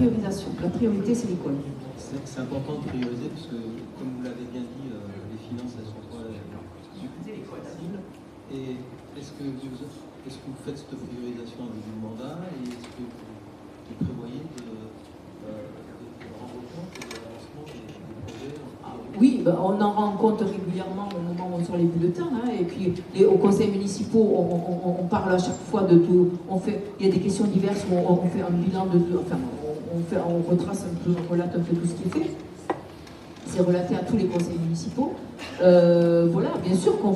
priorisation. La priorité, c'est l'école. C'est important de prioriser parce que, comme vous l'avez bien dit, les finances, elles sont pas faciles. Et est-ce que vous faites cette priorisation avec du mandat et est-ce que vous prévoyez de rendre compte de l'avancement des projets? Oui, ben, on en rend compte régulièrement au moment où on sort les bulletins, hein, et puis aux conseils municipaux, on parle à chaque fois de tout. Il y a des questions diverses où on fait un bilan de tout. Enfin, on retrace un peu, on relate un peu tout ce qui est fait. C'est relaté à tous les conseils municipaux. Voilà, bien sûr qu'on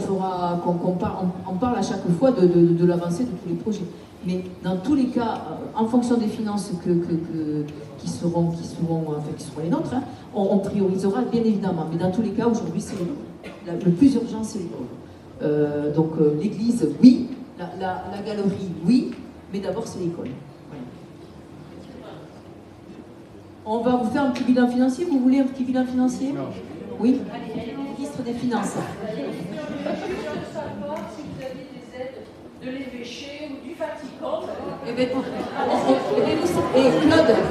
parle à chaque fois de l'avancée de tous les projets. Mais dans tous les cas, en fonction des finances qui seront les nôtres, hein, on priorisera bien évidemment. Mais dans tous les cas, aujourd'hui, c'est le plus urgent, c'est l'école. Donc l'église, oui. La galerie, oui. Mais d'abord, c'est l'école. On va vous faire un petit bilan financier. Vous voulez un petit bilan financier? Non. Oui. Ministre des Finances. De l'évêché ou du Vatican. Eh bien,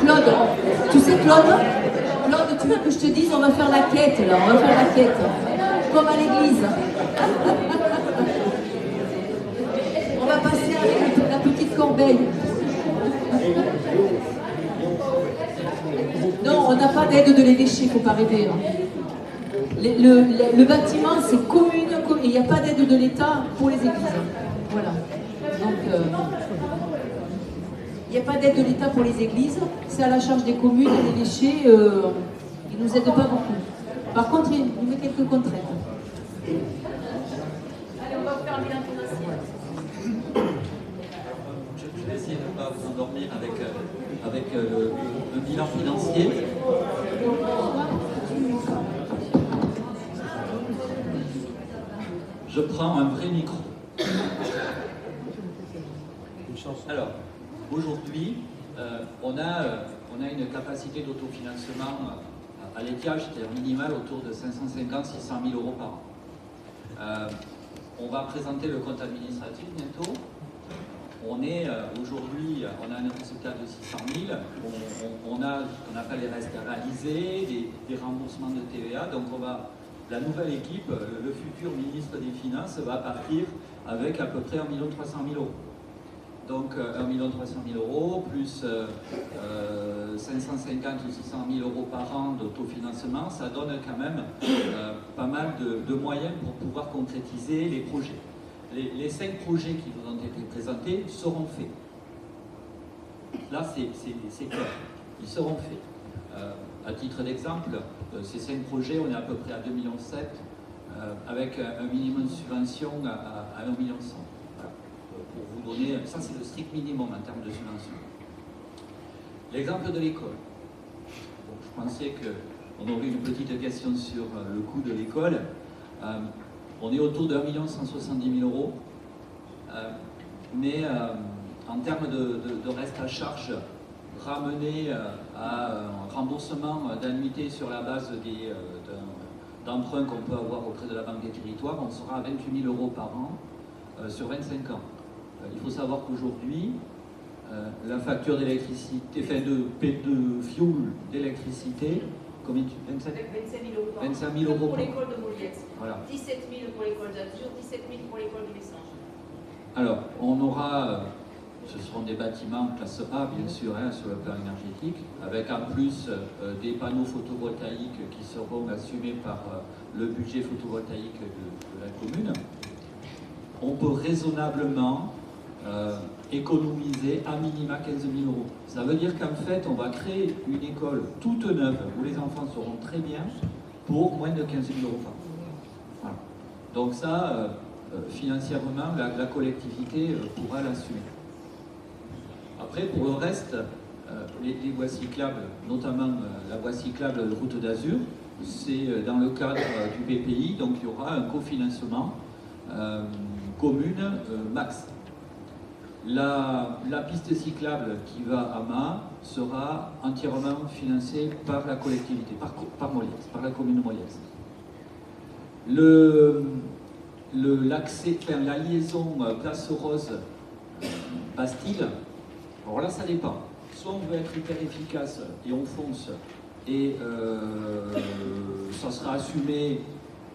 Claude, tu sais Claude, tu veux que je te dise, on va faire la quête là, on va faire la quête, comme à l'église. On va passer avec la petite corbeille. Non, on n'a pas d'aide de l'évêché, il ne faut pas rêver. Le bâtiment, c'est commune, il n'y a pas d'aide de l'État pour les églises. Voilà. Donc, il n'y a pas d'aide de l'État pour les églises, c'est à la charge des communes et l'évêché, ils ne nous aident pas beaucoup. Par contre, il nous met quelques contraintes. Allez, on va faire un bilan financier. Je vais essayer de ne pas vous endormir avec le bilan financier. Je prends un vrai micro. Alors, aujourd'hui, on a une capacité d'autofinancement à l'étiage, c'est-à-dire minimale, autour de 550-600 000 euros par an. On va présenter le compte administratif bientôt. On est aujourd'hui, on a un résultat de 600 000. On a ce qu'on appelle les restes à réaliser, des remboursements de TVA. Donc la nouvelle équipe, le futur ministre des Finances, va partir avec à peu près 1 300 000 euros. Donc 1 300 000 euros plus 550 ou 600 000 euros par an d'autofinancement, ça donne quand même pas mal de moyens pour pouvoir concrétiser les projets. Les 5 projets qui vous ont été présentés seront faits. Là, c'est clair, ils seront faits. À titre d'exemple, ces 5 projets, on est à peu près à 2,7 millions, avec un minimum de subvention à 1,1 million. Pour vous donner, ça c'est le strict minimum en termes de subvention. L'exemple de l'école. Bon, je pensais qu'on aurait une petite question sur le coût de l'école. On est autour de 1 170 000 euros. Mais en termes de reste à charge, ramené à un remboursement d'annuité sur la base d'emprunts qu'on peut avoir auprès de la Banque des Territoires, on sera à 28 000 euros par an sur 25 ans. Il faut savoir qu'aujourd'hui, la facture d'électricité, enfin de fuel d'électricité, combien 25 000 euros par an. 25 000 euros pour l'école de Moliès. Voilà. 17 000 pour l'école d'Azur, 17 000 pour l'école du Messange. Alors, on aura, ce seront des bâtiments classe A, bien sûr, hein, sur le plan énergétique, avec en plus des panneaux photovoltaïques qui seront assumés par le budget photovoltaïque de la commune. On peut raisonnablement économiser à minima 15 000 euros. Ça veut dire qu'en fait, on va créer une école toute neuve où les enfants seront très bien pour moins de 15 000 euros par an. Voilà. Donc ça, financièrement, la collectivité pourra l'assumer. Après, pour le reste, les voies cyclables, notamment la voie cyclable de route d'Azur, c'est dans le cadre du BPI, donc il y aura un cofinancement commune max. La piste cyclable qui va à Mât sera entièrement financée par la collectivité, par Moliès, par la commune de Moliès. La liaison Place Rose Bastille, alors là ça dépend. soit on veut être hyper efficace et on fonce, et ça sera assumé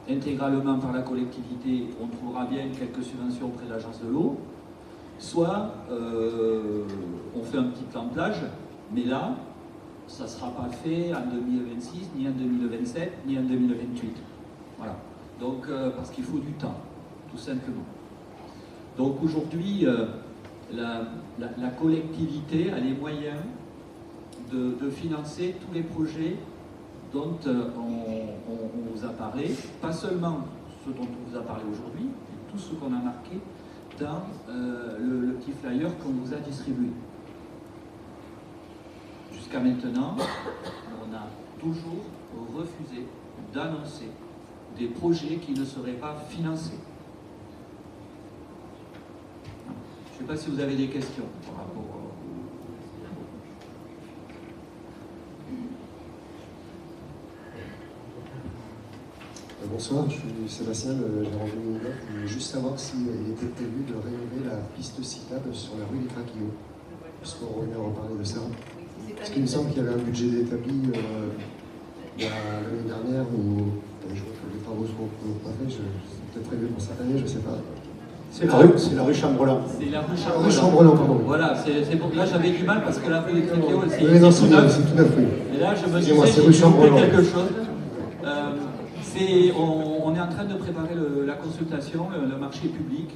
intégralement par la collectivité, on trouvera bien quelques subventions auprès de l'agence de l'eau, soit on fait un petit plan de plage, mais là, ça ne sera pas fait en 2026, ni en 2027, ni en 2028. Voilà. Donc, parce qu'il faut du temps, tout simplement. Donc aujourd'hui, la collectivité a les moyens de financer tous les projets dont on vous a parlé, pas seulement ce dont on vous a parlé aujourd'hui, mais tout ce qu'on a marqué dans le petit flyer qu'on vous a distribué. Jusqu'à maintenant, on a toujours refusé d'annoncer des projets qui ne seraient pas financés. Je ne sais pas si vous avez des questions par rapport Bonsoir, je suis Sébastien, j'ai rendu une note. Je voulais juste savoir s'il était prévu de rénover la piste cyclable sur la rue des Craquillots, puisqu'on revient à reparler de ça. Parce qu'il me semble qu'il y avait un budget établi l'année dernière où je vois que les travaux sont pas faits, c'est peut-être prévu pour cette année, je ne sais pas. C'est la rue Chambrelan. C'est la rue Chambrelan. Chambrelan. Pardon. Voilà, c'est pour là j'avais du mal parce que la rue des Craquillots, c'est tout neuf. Oui. Et là, je me Excusez-moi, c'est disais, rue j'ai Chambrelan. oublié quelque chose. On est en train de préparer la consultation, le marché public.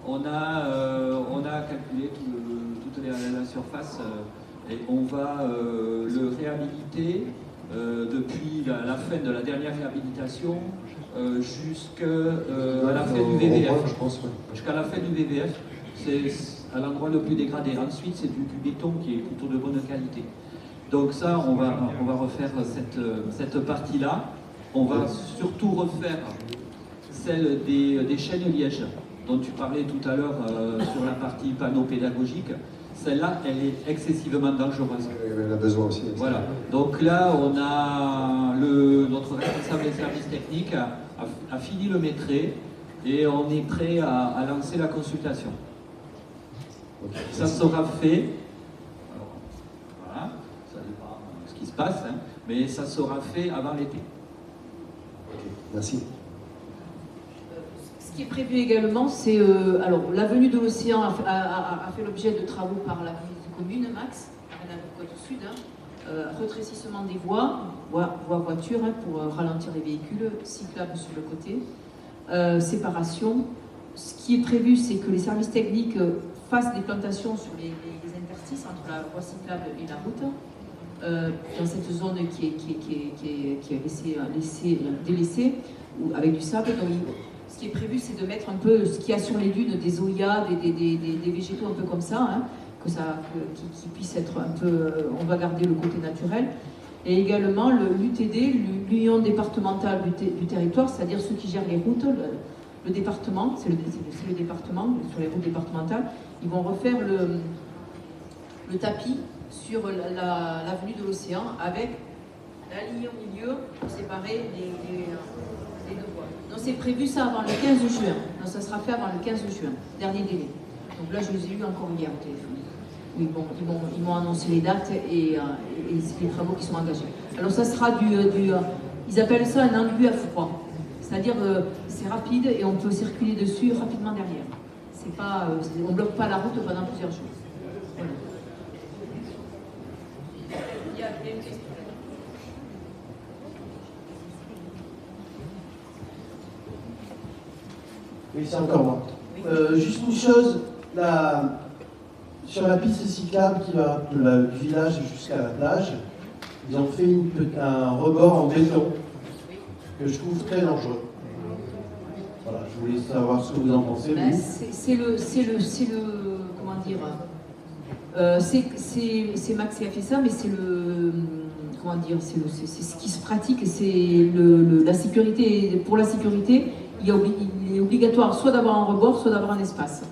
On a calculé toute la surface et on va le réhabiliter depuis la fin de la dernière réhabilitation jusqu'à la fin du VVF. Je pense, ouais. Jusqu'à la fin du VVF, c'est à l'endroit le plus dégradé. Ensuite, c'est du béton qui est plutôt de bonne qualité. Donc ça, on va refaire cette partie-là. On va surtout refaire celle des chaînes lièges dont tu parlais tout à l'heure sur la partie panneau pédagogique. Celle-là, elle est excessivement dangereuse. Elle a besoin aussi. Voilà. Donc là, on a notre responsable des services techniques a fini le maîtrais et on est prêt à lancer la consultation. Okay. Ça sera fait. Alors, voilà, ça dépend de ce qui se passe, hein, mais ça sera fait avant l'été. Merci. Ce qui est prévu également, c'est alors l'avenue de l'Océan a fait l'objet de travaux par la commune Max, à la côte sud, rétrécissement des voies voitures pour ralentir les véhicules, cyclables sur le côté, séparation. Ce qui est prévu, c'est que les services techniques fassent des plantations sur les interstices entre la voie cyclable et la route. Dans cette zone qui est délaissée, ou avec du sable. Donc, ce qui est prévu, c'est de mettre un peu ce qu'il y a sur les dunes, des zoyas, des végétaux un peu comme ça, qui puisse être un peu... on va garder le côté naturel. Et également l'UTD, l'Union départementale du territoire, c'est-à-dire ceux qui gèrent les routes, le département, c'est le département, sur les routes départementales, ils vont refaire le tapis sur l'avenue de l'Océan avec la ligne au milieu pour séparer les deux voies. Donc c'est prévu ça avant le 15 juin. Donc ça sera fait avant le 15 juin, dernier délai. Donc là je les ai eus encore hier au téléphone. Oui, bon, ils m'ont annoncé les dates et les travaux qui sont engagés. Alors ça sera ils appellent ça un enduit à froid. C'est-à-dire c'est rapide et on peut circuler dessus rapidement derrière. C'est pas, on ne bloque pas la route pendant plusieurs jours. Voilà. Il y a une question. Oui, c'est encore moi. Juste une chose, sur la piste cyclable qui va du village jusqu'à la plage, ils ont fait un rebord en béton que je trouve très dangereux. Voilà, je voulais savoir ce que vous en pensez. C'est comment dire, c'est Max qui a fait ça, mais c'est comment dire, c'est ce qui se pratique, c'est la sécurité. Pour la sécurité, il est obligatoire soit d'avoir un rebord, soit d'avoir un espace.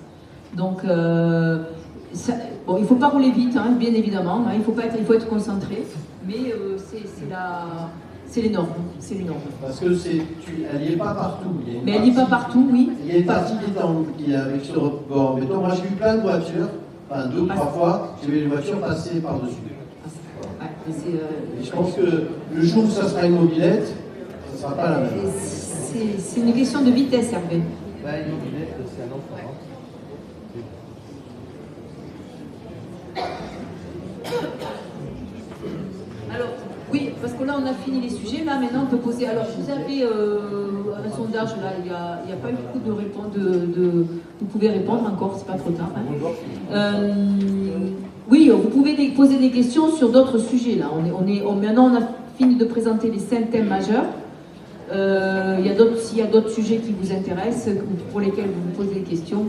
Donc, bon, il ne faut pas rouler vite, hein, bien évidemment, hein, il faut être concentré, mais c'est les normes. Parce que elle n'y est pas partout. Mais elle n'y est pas partout, oui. Il y a une partie qui est avec ce rebord en béton. Moi, j'ai vu plein de voitures enfin 2 ou 3 fois, j'ai vu les voitures passer par-dessus. Ouais, mais c'est, Et je pense que le jour où ça sera une mobilette, ça ne sera pas la même. c'est une question de vitesse, Hervé. Une mobilette, c'est un enfant. Alors, oui, parce que là, on a fini les sujets. Là, maintenant, on peut poser. Alors, vous avez un sondage, là, il n'y a pas eu beaucoup de réponses. Vous pouvez répondre encore, c'est pas trop tard. Hein. Oui, vous pouvez poser des questions sur d'autres sujets. Là, maintenant, on a fini de présenter les 5 thèmes majeurs. S'il y a d'autres sujets qui vous intéressent, pour lesquels vous vous posez des questions.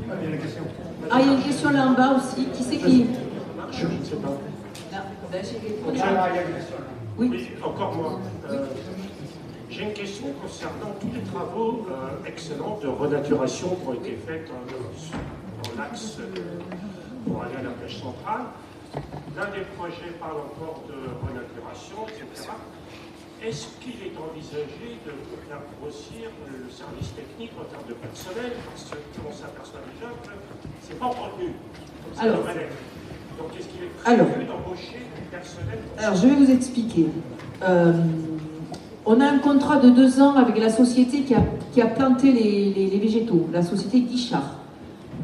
Ah, il y a une question là en bas aussi. Qui c'est qui? Je ne sais pas. Oui. Oui, encore moi. J'ai une question concernant tous les travaux excellents de renaturation qui ont été faits dans l'axe pour aller à la plage centrale. L'un des projets parle encore de renaturation, etc. Est-ce qu'il est envisagé de faire grossir le service technique en termes de personnel? Parce qu'on s'aperçoit déjà que ce n'est pas retenu comme ça devrait l'être. Donc est-ce qu'il est prévu d'embaucher du personnel? Alors je vais vous expliquer. On a un contrat de 2 ans avec la société qui a planté les végétaux, la société Guichard.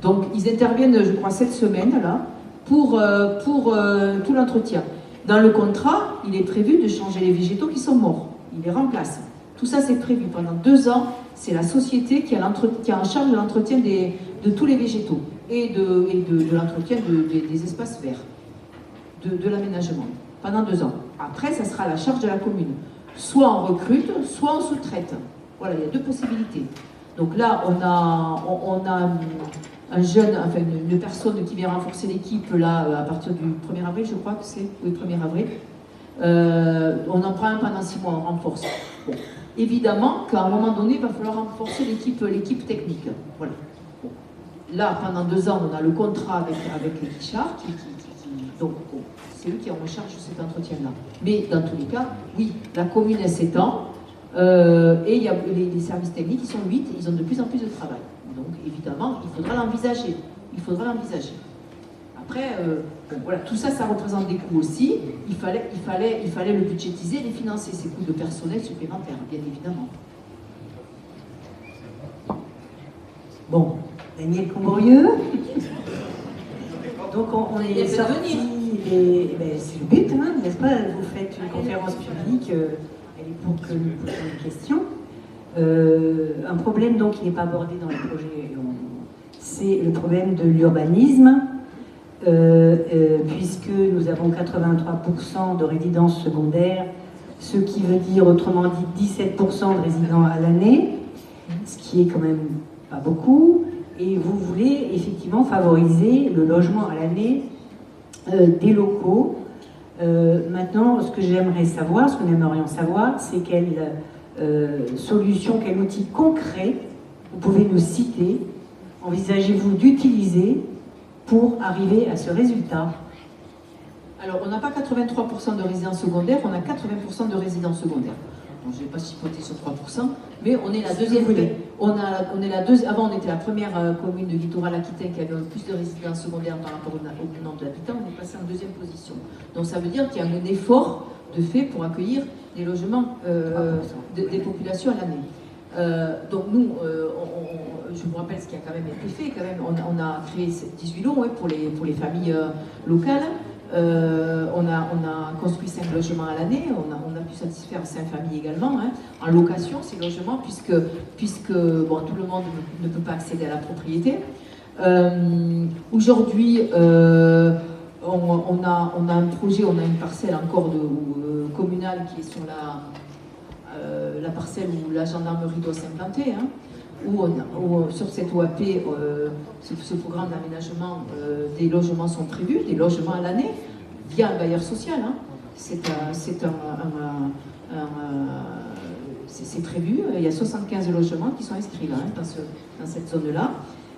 Donc ils interviennent, je crois, cette semaine là, pour tout l'entretien. Dans le contrat, il est prévu de changer les végétaux qui sont morts. Il les remplace. Tout ça, c'est prévu. Pendant 2 ans, c'est la société qui a en charge de l'entretien de tous les végétaux et de l'entretien des espaces verts, de l'aménagement. Pendant 2 ans. Après, ça sera à la charge de la commune. Soit on recrute, soit on sous-traite. Voilà, il y a 2 possibilités. Donc là, on a un jeune, enfin une personne qui vient renforcer l'équipe là à partir du 1er avril, je crois que c'est, oui, 1er avril. On en prend un pendant 6 mois, on renforce. Bon. Évidemment qu'à un moment donné, il va falloir renforcer l'équipe technique. Voilà. Bon. Là, pendant 2 ans, on a le contrat avec les Guichard, donc bon, c'est eux qui ont en charge cet entretien-là. Mais dans tous les cas, oui, la commune a 7 ans, et il y a les services techniques, ils sont 8, ils ont de plus en plus de travail. Donc évidemment, il faudra l'envisager. Après, bon, voilà, tout ça, ça représente des coûts aussi. Il fallait le budgétiser, les financer, ces coûts de personnel supplémentaires, bien évidemment. Bon, Daniel Comborieux. Donc on est sorti, c'est le but, hein, n'est-ce pas? Vous faites une conférence publique, elle est pour que nous posions des questions. Un problème donc qui n'est pas abordé dans le projet, c'est le problème de l'urbanisme, puisque nous avons 83% de résidences secondaires, ce qui veut dire autrement dit 17% de résidents à l'année, ce qui est quand même pas beaucoup, et vous voulez effectivement favoriser le logement à l'année des locaux. Maintenant, ce que j'aimerais savoir, ce que nous aimerions savoir, c'est quelle solution, quel outil concret vous pouvez nous citer, envisagez-vous d'utiliser pour arriver à ce résultat? Alors, on n'a pas 83% de résidences secondaires, on a 80% de résidences secondaires. Bon, je ne vais pas chipoter sur 3%, mais on est la deuxième. Avant, on était la première commune de Littoral-Aquitaine qui avait le plus de résidences secondaires par rapport au nombre d'habitants. On est passé en 2e position. Donc, ça veut dire qu'il y a un effort de fait pour accueillir des logements des populations à l'année. Donc nous, je vous rappelle ce qui a quand même été fait. Quand même, on a créé 18 lots pour les familles locales. On a construit 5 logements à l'année. On a pu satisfaire 5 familles également en location ces logements puisque bon, tout le monde ne peut pas accéder à la propriété. Aujourd'hui, on a un projet, on a une parcelle encore communale qui est sur la parcelle où la gendarmerie doit s'implanter, où sur cette OAP, ce programme d'aménagement, des logements sont prévus, des logements à l'année, via un bailleur social. C'est prévu, il y a 75 logements qui sont inscrits là, dans cette zone-là.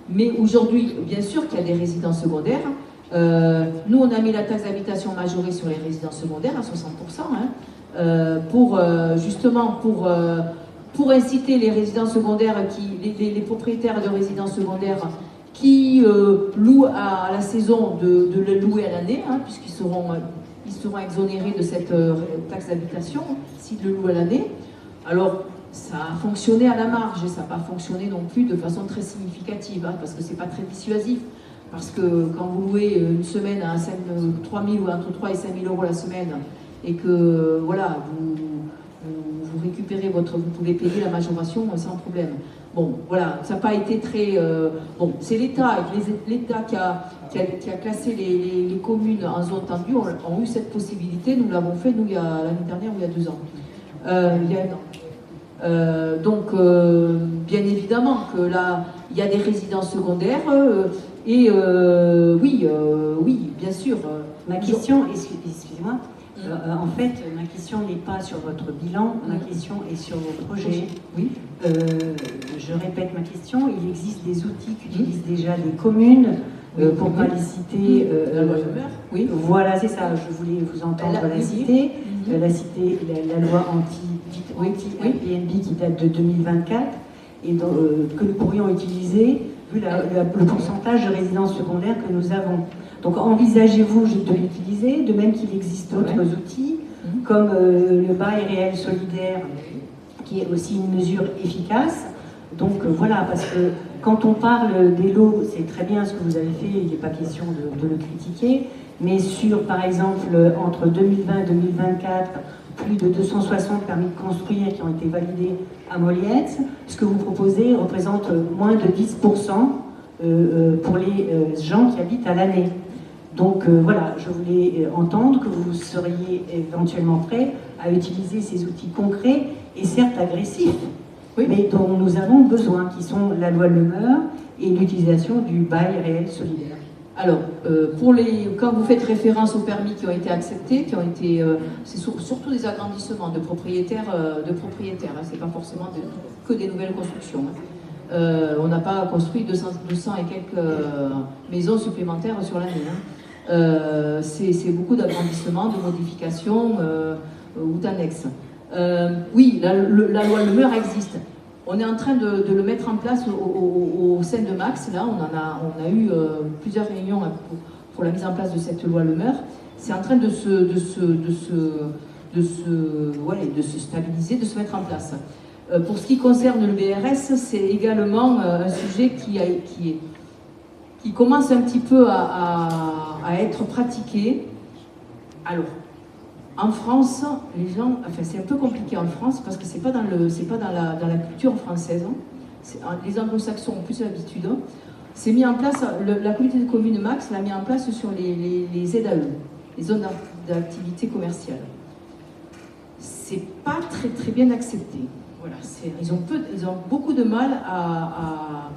Mais aujourd'hui, bien sûr qu'il y a des résidences secondaires. Nous, on a mis la taxe d'habitation majorée sur les résidences secondaires à 60%, justement pour inciter les résidences secondaires, les propriétaires de résidences secondaires qui louent à la saison de le louer à l'année, hein, puisqu'ils seront exonérés de cette taxe d'habitation s'ils le louent à l'année. Alors, ça a fonctionné à la marge et ça n'a pas fonctionné non plus de façon très significative, hein, parce que c'est pas très dissuasif. Parce que quand vous louez une semaine à 3 000 ou entre 3 et 5 000 euros la semaine, et que voilà, vous récupérez vous pouvez payer la majoration sans problème. Bon, voilà, ça n'a pas été très... bon, c'est l'État qui a classé les communes en zone tendue, ont eu cette possibilité. Nous l'avons fait, nous, l'année dernière ou il y a 2 ans. Il y a 1 an. Donc, bien évidemment que là, il y a des résidences secondaires et oui, bien sûr. Ma question, excusez-moi, en fait, ma question n'est pas sur votre bilan, ma question est sur vos projets. Oui. Je répète ma question, il existe des outils qu'utilisent déjà des communes, pour ne pas les citer. La loi Demeure. Oui. Voilà, c'est ça, je voulais vous entendre la citer. La loi anti-Airbnb qui date de 2024 et que nous pourrions utiliser vu le pourcentage de résidences secondaires que nous avons. Donc envisagez-vous de l'utiliser, de même qu'il existe d'autres outils, comme le bail réel solidaire, qui est aussi une mesure efficace. Donc voilà, parce que quand on parle des lots, c'est très bien ce que vous avez fait, il n'est pas question de le critiquer, mais sur, par exemple, entre 2020 et 2024, plus de 260 permis de construire qui ont été validés à Moliette, ce que vous proposez représente moins de 10% pour les gens qui habitent à l'année. Donc voilà, je voulais entendre que vous seriez éventuellement prêt à utiliser ces outils concrets et certes agressifs, mais dont nous avons besoin, qui sont la loi Lemeur et l'utilisation du bail réel solidaire. Alors, quand vous faites référence aux permis qui ont été acceptés, c'est surtout des agrandissements de propriétaires, hein, c'est pas forcément que des nouvelles constructions. Hein. On n'a pas construit 200 et quelques maisons supplémentaires sur l'année. Hein. C'est beaucoup d'agrandissements, de modifications ou d'annexes. Oui, la loi Lemeur existe. On est en train de le mettre en place au sein de Max. Là, on a eu plusieurs réunions pour la mise en place de cette loi Lemeur. C'est en train de se stabiliser, de se mettre en place. Pour ce qui concerne le BRS, c'est également un sujet qui commence un petit peu à être pratiqué. Alors, en France, les gens, enfin c'est un peu compliqué en France parce que c'est pas dans la culture française. Les anglo-saxons ont plus l'habitude. C'est mis en place, la communauté de communes Max l'a mis en place sur les ZAE, les zones d'activité commerciale. C'est pas très très bien accepté. Voilà, ils ont beaucoup de mal à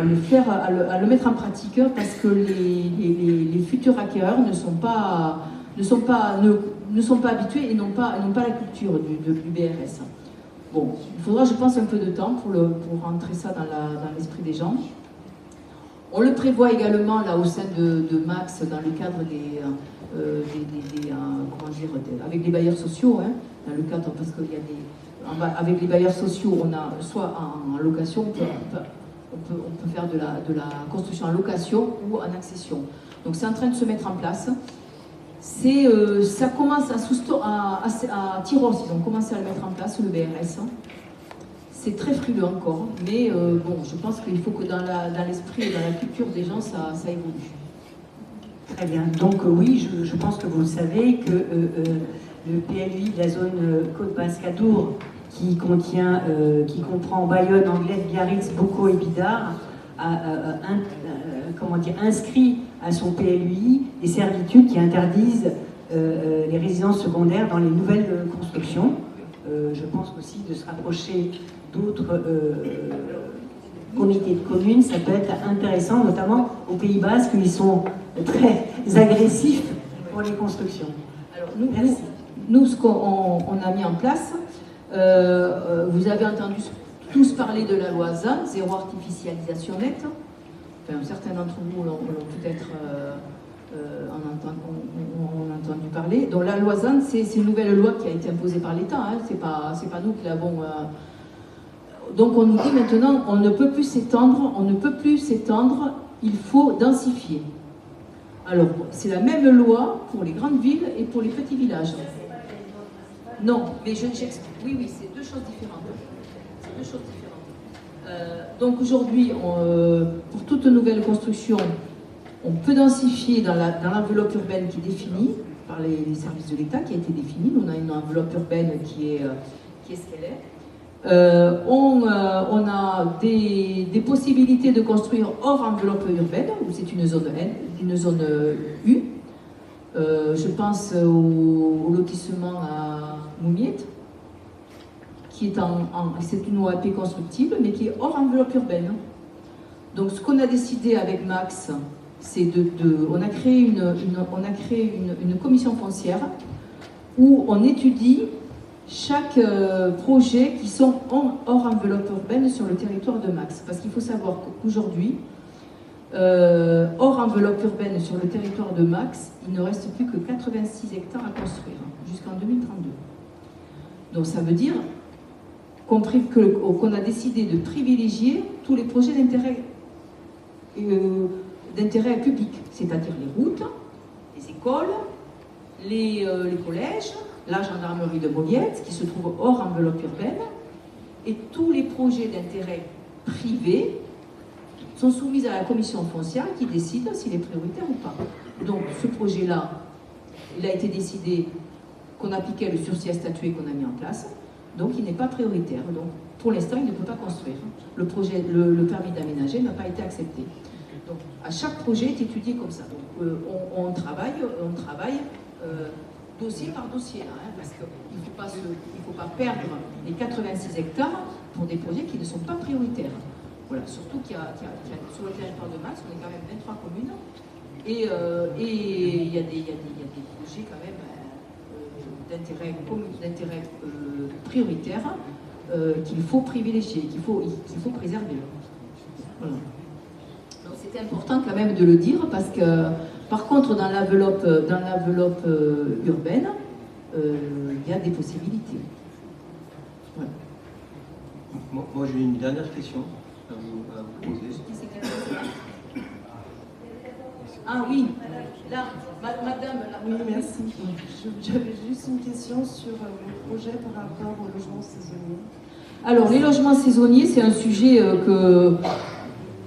le mettre en pratique parce que les futurs acquéreurs ne sont pas habitués et n'ont pas la culture du BRS. Bon, il faudra, je pense, un peu de temps pour rentrer ça dans l'esprit des gens. On le prévoit également là au sein de Max dans le cadre avec les bailleurs sociaux, hein, dans le cadre parce qu'il y a avec les bailleurs sociaux, on a soit en location, on peut faire de la construction en location ou en accession. Donc c'est en train de se mettre en place. Ça commence à Tyros, ils ont commencé à le mettre en place, le BRS. C'est très frileux encore, mais bon, je pense qu'il faut que dans l'esprit et dans la culture des gens, ça évolue. Très bien. Donc oui, je pense que vous le savez, que le PLUI de la zone Côte Basque-Adour, qui comprend Bayonne, Anglette, Biarritz, Bocaux et Bidart, a inscrit à son PLUI des servitudes qui interdisent les résidences secondaires dans les nouvelles constructions. Je pense aussi de se rapprocher d'autres comités de communes, ça peut être intéressant, notamment au Pays Basque, où ils sont très agressifs pour les constructions. Alors, nous ce qu'on a mis en place, vous avez entendu tous parler de la loi ZAN, zéro artificialisation nette. Enfin, certains d'entre vous l'ont peut-être entendu parler. Donc la loi ZAN, c'est une nouvelle loi qui a été imposée par l'État. Hein. C'est pas nous qui l'avons. donc on nous dit maintenant, on ne peut plus s'étendre, il faut densifier. Alors, c'est la même loi pour les grandes villes et pour les petits villages. Non, mais j'explique. Oui, c'est deux choses différentes. Donc aujourd'hui, pour toute nouvelle construction, on peut densifier dans l'enveloppe urbaine qui est définie par les services de l'État, qui a été définie. On a une enveloppe urbaine qui est ce qu'elle est. On a des possibilités de construire hors enveloppe urbaine, où c'est une zone U. Je pense au lotissement à Moumiette, qui est c'est une OAP constructible, mais qui est hors enveloppe urbaine. Donc ce qu'on a décidé avec Max, c'est on a créé une commission foncière où on étudie chaque projet qui sont hors enveloppe urbaine sur le territoire de Max. Parce qu'il faut savoir qu'aujourd'hui, hors enveloppe urbaine sur le territoire de Max, il ne reste plus que 86 hectares à construire jusqu'en 2032. Donc ça veut dire qu'on a décidé de privilégier tous les projets d'intérêt public, c'est-à-dire les routes, les écoles, les collèges, la gendarmerie de Moliette, qui se trouve hors enveloppe urbaine, et tous les projets d'intérêt privé sont soumis à la commission foncière qui décide s'il est prioritaire ou pas. Donc ce projet-là, il a été décidé qu'on appliquait le sursis à statuer qu'on a mis en place, donc il n'est pas prioritaire. Donc pour l'instant, il ne peut pas construire. Le permis d'aménager n'a pas été accepté. Donc à chaque projet est étudié comme ça. Donc on travaille dossier par dossier, là, parce qu'il ne faut pas perdre les 86 hectares pour des projets qui ne sont pas prioritaires. Voilà, surtout qu'il y a sur le territoire de Max, on est quand même 23 communes, et il y a des projets quand même d'intérêt prioritaire qu'il faut privilégier, qu'il faut préserver. Voilà. Donc c'était important quand même de le dire, parce que par contre dans l'enveloppe urbaine, il y a des possibilités. Voilà. Moi j'ai une dernière question à vous poser. Ah oui, là, madame. Oui, merci. J'avais juste une question sur le projet par rapport aux logements saisonniers. Alors, les logements saisonniers, c'est un sujet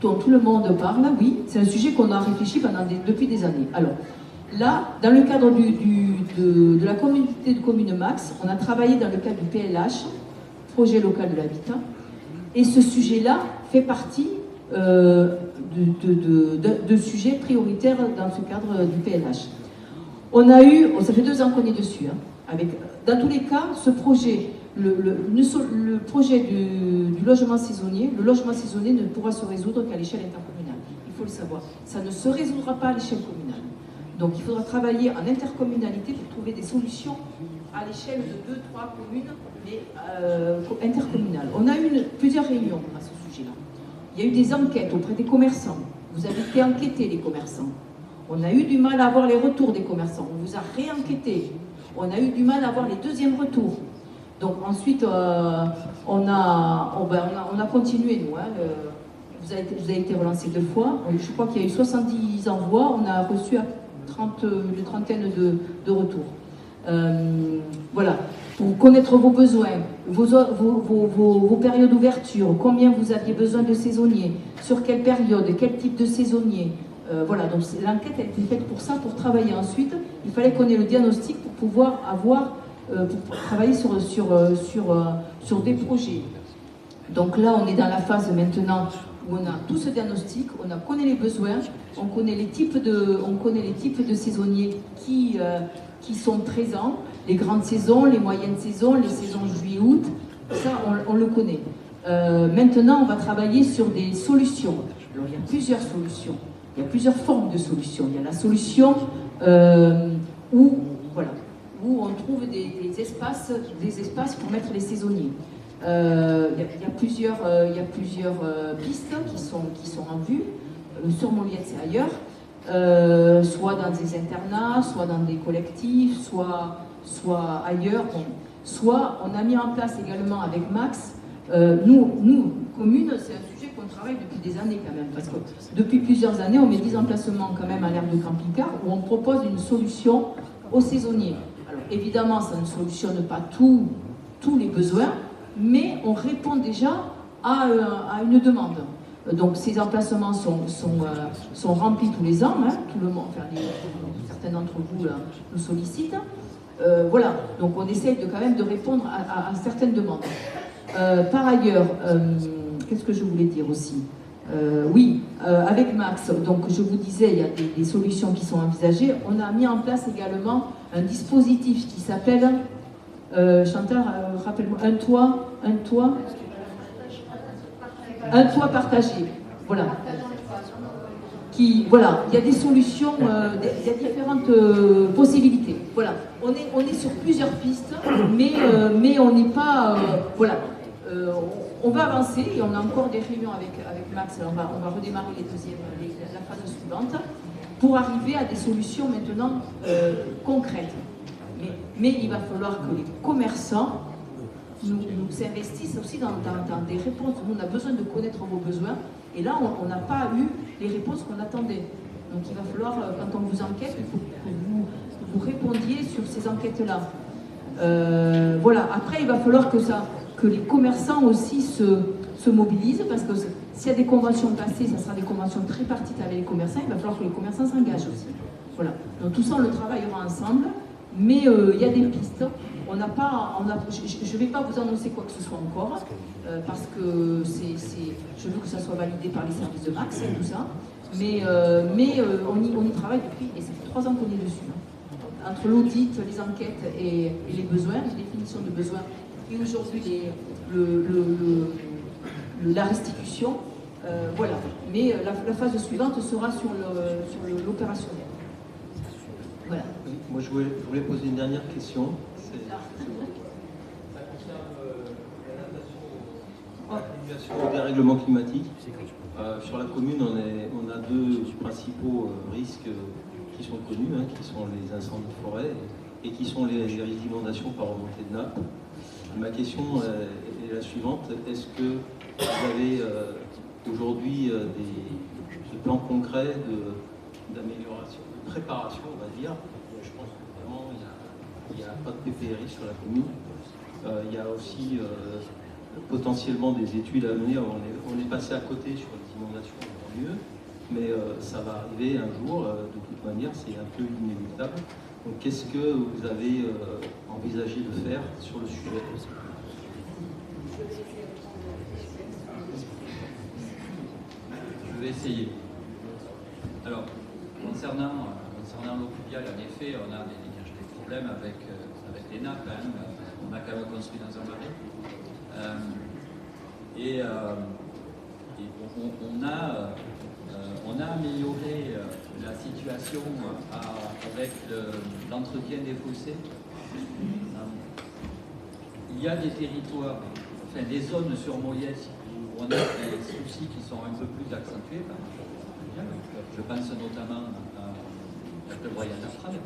dont tout le monde parle, oui. C'est un sujet qu'on a réfléchi depuis des années. Alors, là, dans le cadre de la communauté de communes Max, on a travaillé dans le cadre du PLH, projet local de l'habitat, et ce sujet-là fait partie de sujets prioritaires dans ce cadre du PLH. Ça fait 2 ans qu'on est dessus. Dans tous les cas, ce projet, le projet du logement saisonnier, le logement saisonnier ne pourra se résoudre qu'à l'échelle intercommunale. Il faut le savoir. Ça ne se résoudra pas à l'échelle communale. Donc il faudra travailler en intercommunalité pour trouver des solutions à l'échelle de 2-3 communes, mais intercommunales. On a eu plusieurs réunions à ce sujet-là. Il y a eu des enquêtes auprès des commerçants. Vous avez été enquêtés, les commerçants. On a eu du mal à avoir les retours des commerçants. On vous a réenquêtés. On a eu du mal à avoir les deuxièmes retours. Donc ensuite, on a continué, nous. Vous avez été relancé 2 fois. Je crois qu'il y a eu 70 envois. On a reçu une trentaine de retours. Voilà. Pour connaître vos besoins, vos périodes d'ouverture, combien vous aviez besoin de saisonniers, sur quelle période, quel type de saisonnier. Voilà, donc l'enquête a été faite pour ça, pour travailler ensuite. Il fallait qu'on ait le diagnostic pour pouvoir pour travailler sur des projets. Donc là, on est dans la phase maintenant où on a tout ce diagnostic, on connaît les besoins, on connaît les types de saisonniers qui sont présents, les grandes saisons, les moyennes saisons, les saisons juillet-août, ça on le connaît. Maintenant, on va travailler sur des solutions. Alors, il y a plusieurs solutions, il y a plusieurs formes de solutions. Il y a la solution où on trouve des espaces pour mettre les saisonniers. Il y a plusieurs pistes qui sont en vue, sur Moliette et ailleurs, soit dans des internats, soit dans des collectifs, soit ailleurs. Bon. Soit on a mis en place également avec Max Nous, communes, c'est un sujet qu'on travaille depuis des années quand même, parce que depuis plusieurs années, on met 10 emplacements quand même à l'aire de camping-car où on propose une solution aux saisonniers. Alors évidemment, ça ne solutionne pas tous les besoins, mais on répond déjà à une demande. Donc ces emplacements sont remplis tous les ans, hein, tout le monde, enfin, certains d'entre vous là, nous sollicitent. Voilà, donc on essaye quand même de répondre à certaines demandes. Par ailleurs, qu'est-ce que je voulais dire aussi? Oui, avec Max, donc je vous disais, il y a des solutions qui sont envisagées. On a mis en place également un dispositif qui s'appelle, Chantal, rappelle-moi, un toit partagé. Voilà. Voilà, il y a des solutions, il y a différentes possibilités. Voilà, on est sur plusieurs pistes, mais on n'est pas, voilà. On va avancer et on a encore des réunions avec Max. On va redémarrer la phase suivante pour arriver à des solutions maintenant concrètes. Mais il va falloir que les commerçants nous investissent aussi dans des réponses. Nous, on a besoin de connaître vos besoins et là, on n'a pas eu les réponses qu'on attendait. Donc il va falloir, quand on vous enquête, il faut que vous répondiez sur ces enquêtes-là. Voilà, après, il va falloir que les commerçants aussi se mobilisent, parce que s'il y a des conventions passées, ça sera des conventions tripartites avec les commerçants, il va falloir que les commerçants s'engagent aussi. Voilà. Donc tout ça, on le travaillera ensemble, mais il y a des pistes. Je ne vais pas vous annoncer quoi que ce soit encore, parce que je veux que ça soit validé par les services de Max et tout ça, mais on y travaille depuis, et ça fait 3 ans qu'on est dessus. Hein. Entre l'audit, les enquêtes et les besoins, les définitions de besoins, et aujourd'hui la restitution, voilà. Mais la phase suivante sera sur l'opérationnel. Voilà. Moi, je voulais poser une dernière question. Ça concerne au dérèglement climatique. Sur la commune, on a 2 principaux risques qui sont connus, hein, qui sont les incendies de forêt et qui sont les inondations par remontée de nappe. Ma question est la suivante. Est-ce que vous avez aujourd'hui des plans concrets d'amélioration, de préparation, on va dire? Je pense que vraiment, il n'y a pas de PPRI sur la commune. Il y a aussi potentiellement des études à mener. On est passé à côté sur les inondations en banlieue, mais ça va arriver un jour. De toute manière, c'est un peu inéluctable. Donc, qu'est-ce que vous avez envisagé de faire sur le sujet? Je vais essayer. Alors, concernant l'eau pluviale, en effet, on a des problèmes avec les nappes. Hein. On a quand même construit dans un marais. On a amélioré la situation avec l'entretien des fossés. Il y a des territoires, enfin des zones sur Moyès où on a des soucis qui sont un peu plus accentués. Je pense notamment à la Brian-la-Frade.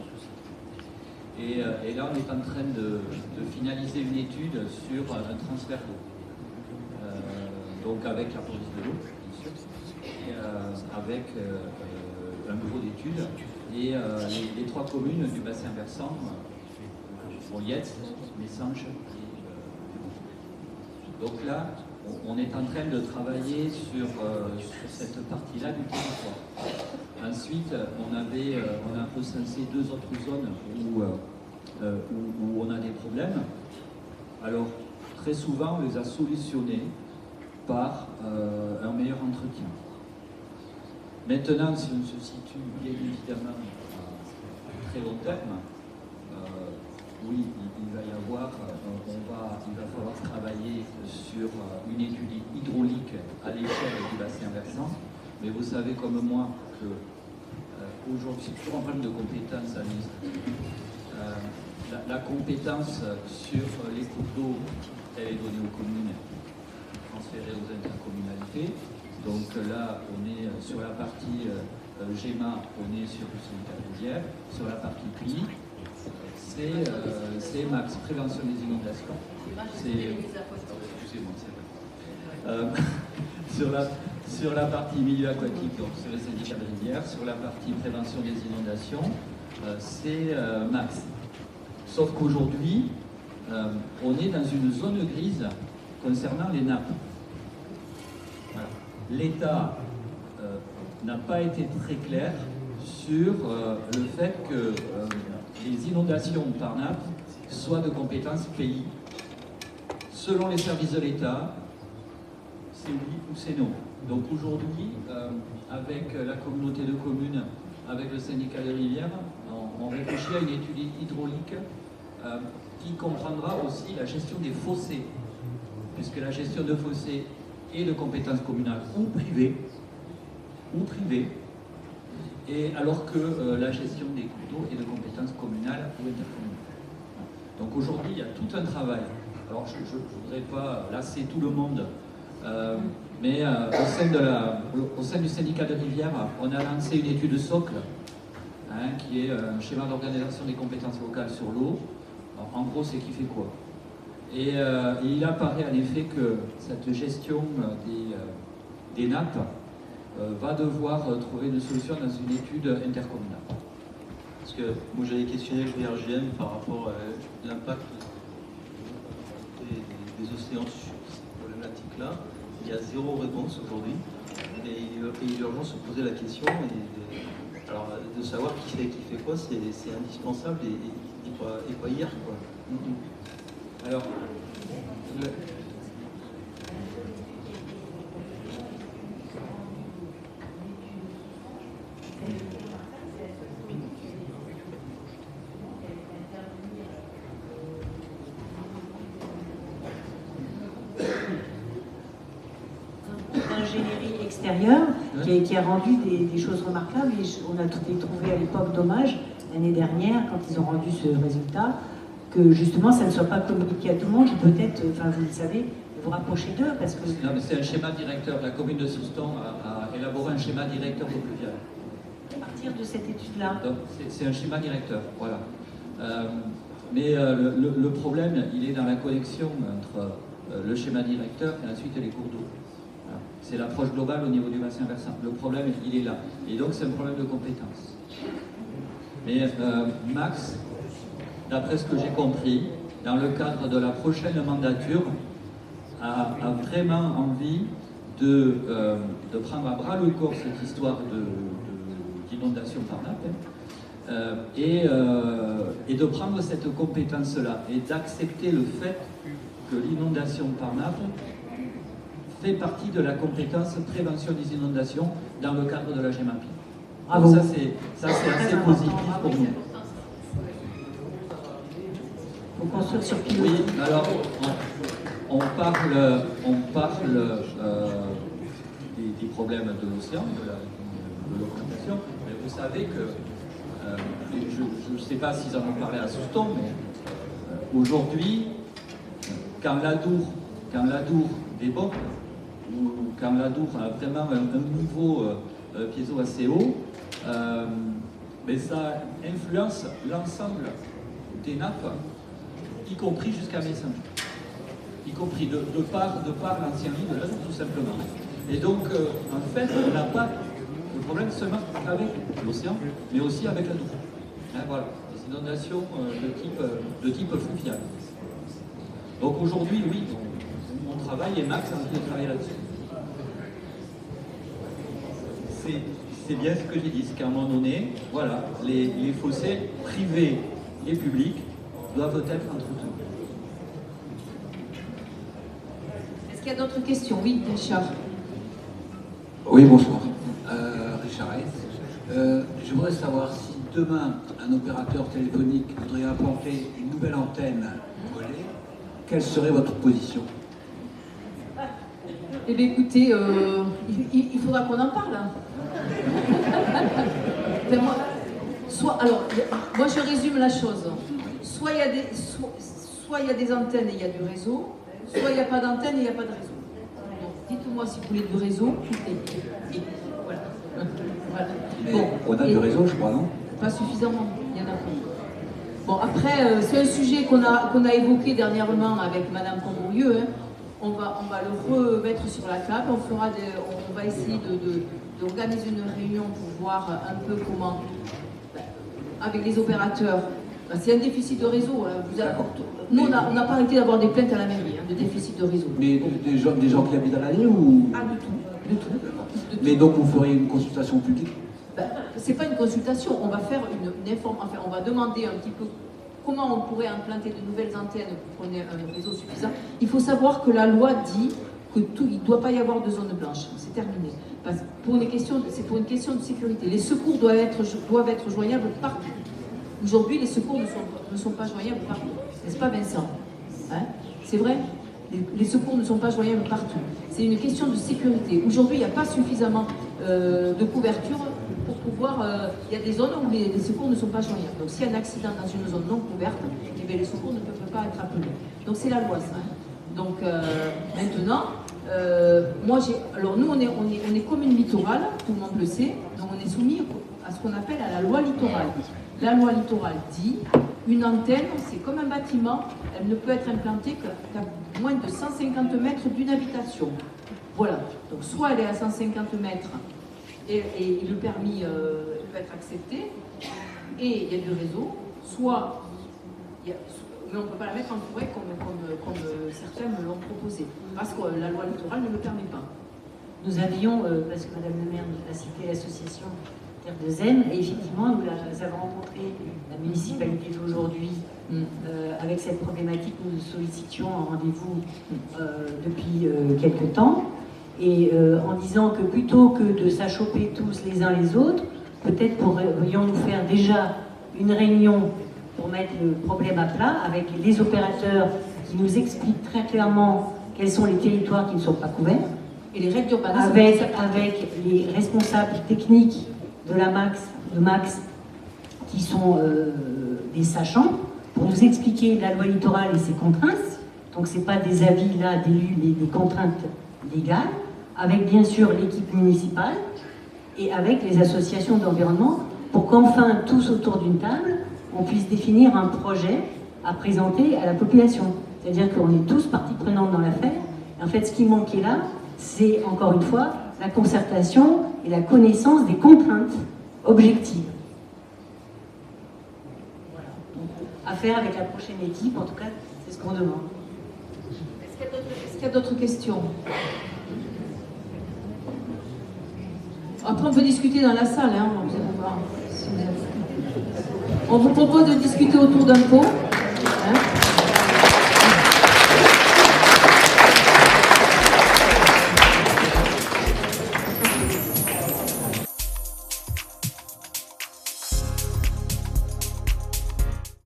Et là, on est en train de finaliser une étude sur un transfert d'eau. Donc avec la police de l'eau, bien sûr, et avec un bureau d'études et les 3 communes du bassin versant, Moyès, Messanges. Donc là, on est en train de travailler sur cette partie-là du territoire. Ensuite, on a recensé 2 autres zones où on a des problèmes. Alors, très souvent, on les a solutionnés par un meilleur entretien. Maintenant, si on se situe bien évidemment à très long terme, oui, il va y avoir, il va falloir travailler sur une étude hydraulique à l'échelle du bassin versant, mais vous savez comme moi que aujourd'hui, c'est toujours un problème de compétence administrative. La compétence sur les cours d'eau, elle est donnée aux communes, transférée aux intercommunalités. Donc là, on est sur la partie GEMA, on est sur une carrière. Sur la partie PLI, c'est Max, prévention des inondations. Excusez-moi, c'est vrai. Sur la partie milieu aquatique, donc c'est le syndicat de rivière. Sur la partie prévention des inondations, c'est Max. Sauf qu'aujourd'hui, on est dans une zone grise concernant les nappes. Voilà. L'État n'a pas été très clair sur le fait que les inondations par nappe soient de compétence pays. Selon les services de l'État, c'est oui ou c'est non. Donc aujourd'hui, avec la communauté de communes, avec le syndicat des rivières, on réfléchit à une étude hydraulique qui comprendra aussi la gestion des fossés, puisque la gestion de fossés est de compétence communale ou privée, et alors que la gestion des cours d'eau est de compétence communale ou intercommunale. Donc aujourd'hui, il y a tout un travail. Alors je ne voudrais pas lasser tout le monde, mais au sein du syndicat de rivière, on a lancé une étude socle, qui est un schéma d'organisation des compétences locales sur l'eau. En gros, c'est qui fait quoi. Et il apparaît en effet que cette gestion des nappes va devoir trouver une solution dans une étude intercommunale. Parce que moi j'avais questionné le VRGM par rapport à l'impact des océans sur cette problématique-là. Il y a zéro réponse aujourd'hui. Et il est urgent de se poser la question alors, de savoir qui fait quoi, c'est indispensable et pas hier, quoi. Alors, ingénierie extérieure qui a rendu des choses remarquables et on a trouvé à l'époque dommage l'année dernière quand ils ont rendu ce résultat que justement ça ne soit pas communiqué à tout le monde. Peut-être, enfin vous le savez, vous rapprocher d'eux parce que... Non mais c'est un schéma directeur, la commune de Souston a élaboré un schéma directeur de pluvial. À partir de cette étude-là. C'est un schéma directeur, voilà. Mais le problème, il est dans la connexion entre le schéma directeur et ensuite les cours d'eau. Voilà. C'est l'approche globale au niveau du bassin versant. Le problème, il est là. Et donc, c'est un problème de compétence. Mais Max, d'après ce que j'ai compris, dans le cadre de la prochaine mandature, a vraiment envie de prendre à bras le corps cette histoire d'inondation par nappe et de prendre cette compétence-là et d'accepter le fait que l'inondation par nappe fait partie de la compétence prévention des inondations dans le cadre de la GEMAPI. Donc ça c'est assez positif pour nous. Il faut construire sur pilote. Oui, alors on parle des problèmes de l'océan, de l'augmentation, mais vous savez que, je ne sais pas s'ils en ont parlé à Souston, mais aujourd'hui, quand l'Adour déborde, ou quand l'Adour a vraiment un niveau piezo assez haut, mais ça influence l'ensemble des nappes, y compris jusqu'à Messenger, y compris de par l'ancien lit de l'Adour tout simplement. Et donc, en fait, on n'a pas le problème seulement avec l'océan, mais aussi avec l'Adour. Voilà, des inondations de type fluvial. Donc aujourd'hui, oui, on travaille et Max a envie de travailler là-dessus. C'est bien ce que j'ai dit, c'est qu'à un moment donné, voilà, les fossés privés et publics doivent être entretenus. Est-ce qu'il y a d'autres questions? Oui, Richard. Oui, bonsoir. Richard Hayes. Je voudrais savoir si demain, un opérateur téléphonique voudrait implanter une nouvelle antenne relais, quelle serait votre position? Eh bien écoutez, il faudra qu'on en parle. Enfin, moi je résume la chose. Soit il y a des antennes et il y a du réseau, soit il n'y a pas d'antenne et il n'y a pas de réseau. Donc dites-moi si vous voulez du réseau. Et voilà. Voilà. Bon, on a du réseau, je crois, non? Pas suffisamment, il y en a pas. Bon, après, c'est un sujet qu'on a évoqué dernièrement avec Madame Combourieux. Hein. On va le remettre sur la table. On va essayer d'organiser une réunion pour voir un peu comment, avec les opérateurs. C'est un déficit de réseau. Hein. Nous, on n'a pas arrêté d'avoir des plaintes à la mairie de déficit de réseau. Mais des gens qui habitent à l'année ou... Ah, du tout. Mais donc vous feriez une consultation publique? C'est pas une consultation, on va faire on va demander un petit peu comment on pourrait implanter de nouvelles antennes pour qu'on ait un réseau suffisant. Il faut savoir que la loi dit que il ne doit pas y avoir de zone blanche, c'est terminé. C'est pour une question de sécurité. Les secours doivent être joignables partout. Aujourd'hui, les secours ne sont pas joignables partout. N'est-ce pas, Vincent? Hein? C'est vrai? Les secours ne sont pas joignables partout. C'est une question de sécurité. Aujourd'hui, il n'y a pas suffisamment de couverture pour pouvoir... il y a des zones où les secours ne sont pas joignables. Donc, s'il y a un accident dans une zone non couverte, eh bien, les secours ne peuvent pas être appelés. Donc, c'est la loi, ça. Hein. Donc, maintenant, alors nous, on est commune littorale, tout le monde le sait, donc on est soumis à ce qu'on appelle à la loi littorale. La loi littorale dit, une antenne, c'est comme un bâtiment, elle ne peut être implantée qu'à moins de 150 mètres d'une habitation. Voilà, donc soit elle est à 150 mètres et le permis peut être accepté, et il y a du réseau, soit, mais on ne peut pas la mettre en forêt comme certains me l'ont proposé, parce que la loi littorale ne le permet pas. Nous avions, parce que Madame le maire nous a cité l'association Terre de Zen, et effectivement, nous avons rencontré la municipalité d'aujourd'hui avec cette problématique. Nous sollicitions un rendez-vous depuis quelques temps, et en disant que plutôt que de s'achoper tous les uns les autres, peut-être pourrions-nous faire déjà une réunion pour mettre le problème à plat avec les opérateurs qui nous expliquent très clairement quels sont les territoires qui ne sont pas couverts, et les règles d'urbanisme avec les responsables techniques de la MAX qui sont des sachants pour nous expliquer la loi littorale et ses contraintes. Donc ce n'est pas des avis là d'élus, mais des contraintes légales, avec bien sûr l'équipe municipale et avec les associations d'environnement, pour qu'enfin tous autour d'une table on puisse définir un projet à présenter à la population. C'est-à-dire qu'on est tous partie prenante dans l'affaire. En fait, ce qui manquait là, c'est encore une fois la concertation et la connaissance des contraintes objectives. Voilà. Donc, à faire avec la prochaine équipe, en tout cas, c'est ce qu'on demande. Est-ce qu'il y a d'autres questions? Après, on peut discuter dans la salle, hein, on vous propose de discuter autour d'un pot.